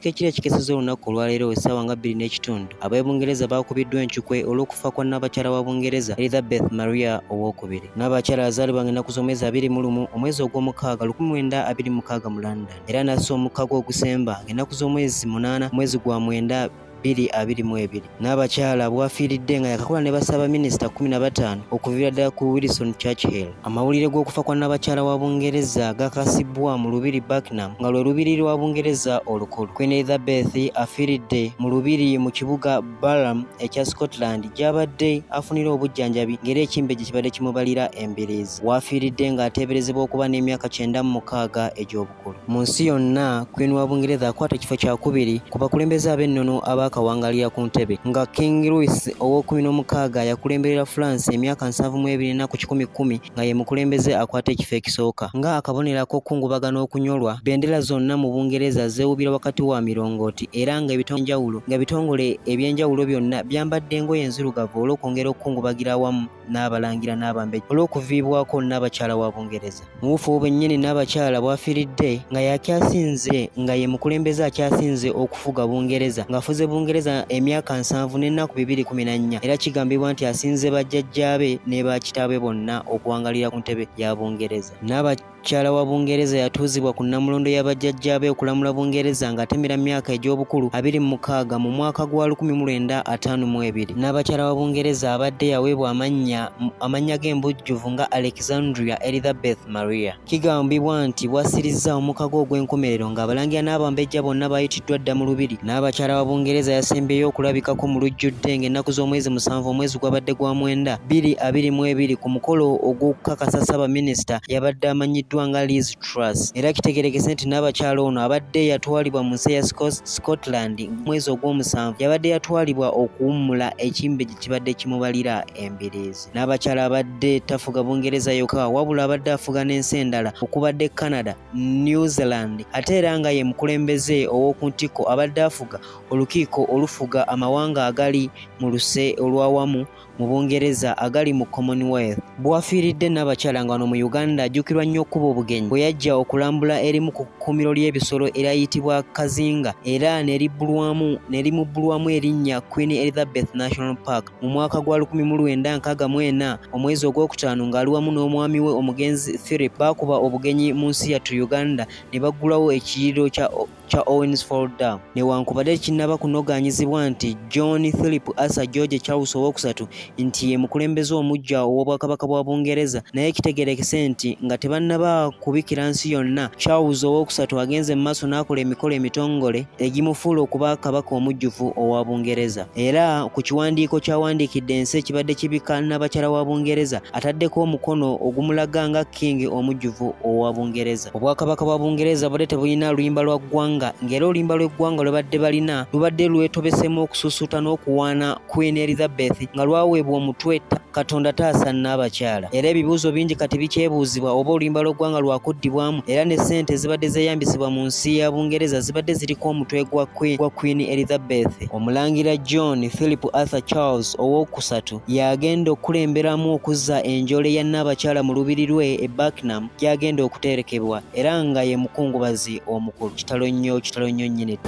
Kekira kikeseza olunaku olwaleero essaawa nga 2:30 ab'Ebungereza baakubiddwa enkyukwe olw'okufa kwa Nnaabakyala wa Bungereza Elizabeth Maria II. Nnaabakyala yazaalibwa ennaku z'omwezi 21 omwezi ogw'omukaaga 1926 mu London era n'assa omukka gwe ogusemba ng'ennaku z'omwezi 8 omwezi gwa mwenda 2022. Nnaabakyala bw'afiiridde nga yakakola ne Bassaabaminisita 15 okuviira ddala ku Wilson Churchill. Amawulire g'okufa kwa Nnaabakyala wa Bungereza gakasibwa mu lubiri Buckingham nga lwe lubiri lwa Bungereza olukulu. Queen Elizabeth afiiridde mu lubiri mu kibuga Balham ekya Scotland gy'abadde afunira obujjanjabi ng'era ekimbe gye kibadde kimubalira embiriizi. W'afiiridde ng'ateeberezebwa okuba n'emyaka 96 egy'obukulu. Mu nsi yonna Queen wa Bungereza akwata ekifo kya kubiri ku bakulembeze ab'ennono abakawangalira ku ntebe nga King Louis ow'16 yakulemberera France emyaka 72 ku 1010 nga ye mukulembeze akwata ekifo ekisooka. Nga akabonerako okukungubagana okunyolwa, bendera zonna mu Bungereza zeewubira wakati wa mirongooti era nga ebitongole eby'enjawulo byonna byambadde engoye enzirugavu olw'okwongera okukungubagira awamu n'abalangira n'abambejja olw'okuviibwako Nnaabakyala wa Bungereza. Mu bufu bwennyini Nnaabakyala bw'afiiridde nga yakyasinze nga ye mukulembeze akyasinze okufuga Bungereza ng'afuze Bungereza emyaka 7 n'ennaku 214 era kigambibwa nti asinze bajjajjaabe ne bakitaabe bonna okuwangalira ku ntebe ya Bungereza. Nnaabakyala wa Bungereza yatuuzibwa ku nnamulondo ya bajjajjaabe okulamula Bungereza ng'atemera myaka egy'obukulu 26 mu mwaka gwa 1952. Nnaabakyala wa Bungereza abadde yaweebwa amannya g'embujjuvu nga Alexandria Elizabeth Maria. Kigambibwa nti bw'asirizza omukago ogw'enkomerero ng'abalangira n'abambejja bonna bayitiddwa dda mu lubiri. Nnaabakyala wa Bungereza yasembeyo okulabikako mu lujjudde ng'ennaku z'omwezi 7 omwezi gwabadde gwa mwenda 2022 ku mukolo ogw'okukakasa Ssaabaminisita yabadde amanyiddwa nga Liz Truss. Era kitegeerekese nti Nnaabakyala ono abadde yatwalibwa mu nsi ya Scotland mwezi ogw'omusanvu yabadde yatwalibwa okuwummula ekimbe gye kibadde kimubalira embiriizi. Nnaabakyala abadde tafuga Bungereza yokka wabula abadde afuga n'ensi endala okubadde Canada, New Zealand ate era nga ye mukulembeze ow'oku ntikko abadde afuga olukiiko olufuga amawanga agali mu luse olwawamu mu Bungereza agali mu Commonwealth. Bw'afiiridde Nnaabakyala nga wano mu Uganda ajjukirwa nnyo okuba obugenyi bwe yajja okulambula erimu ku kkuumiro ly'ebisolo erayitibwa Kazinga era ne limubbulwamu erinnya Queen Elizabeth National Park mu mwaka gwa 1964 omwezi ogwokutaano ng'ali wamu n'omwami we omugenzi Philip baakuba obugenyi mu nsi yattu Uganda ne baggulawo ekiyiriro kya Owensford Dam. Newankubadde kinnaba kunogaanyizibwa nti John Philip Arthur George Charles III nti ye mukulembeze omuggya ow'obwakabaka bwa Bungereza naye kitegeerekese nti nga tebannaba kubikira nsi yonna Charles III agenze mu maaso n'akola emikolo emitongole egimufuula okuba kabaka omujjuvu owa Bungereza. Era ku kiwandiiko ky'awandiikidde ensi ekibadde kibika Nnaabakyala wa Bungereza ataddeko omukono ogumulaga nga King omujjuvu owa Bungereza. Obwakabaka bwa Bungereza bwadde tebulina luyimba lwa ggwanga ng'era oluyimba lw'eggwanga lwe badde balina lubadde lwetobesemu okususuuta n'okuwaana Queen Elizabeth nga lwaweebwa omutwe Katonda taasa Nnaabakyala. Era ebibuuzo bingi kati bikyebuuzibwa oba oluyimba lw'eggwanga lwakuddibwamu era ne ssente ezibadde zeeyambisibwa mu nsi ya Bungereza zibadde ziriko omutwe gwa Queen Elizabeth. Omulangira John Philip Arthur Charles III yagenda okulemberamu okuzza enjole ya Nnaabakyala mu lubiri lwe e Buckingham gy'agenda okuterekebwa era nga ye mukungubazi omukulu. Kitalo nnyo nnyini.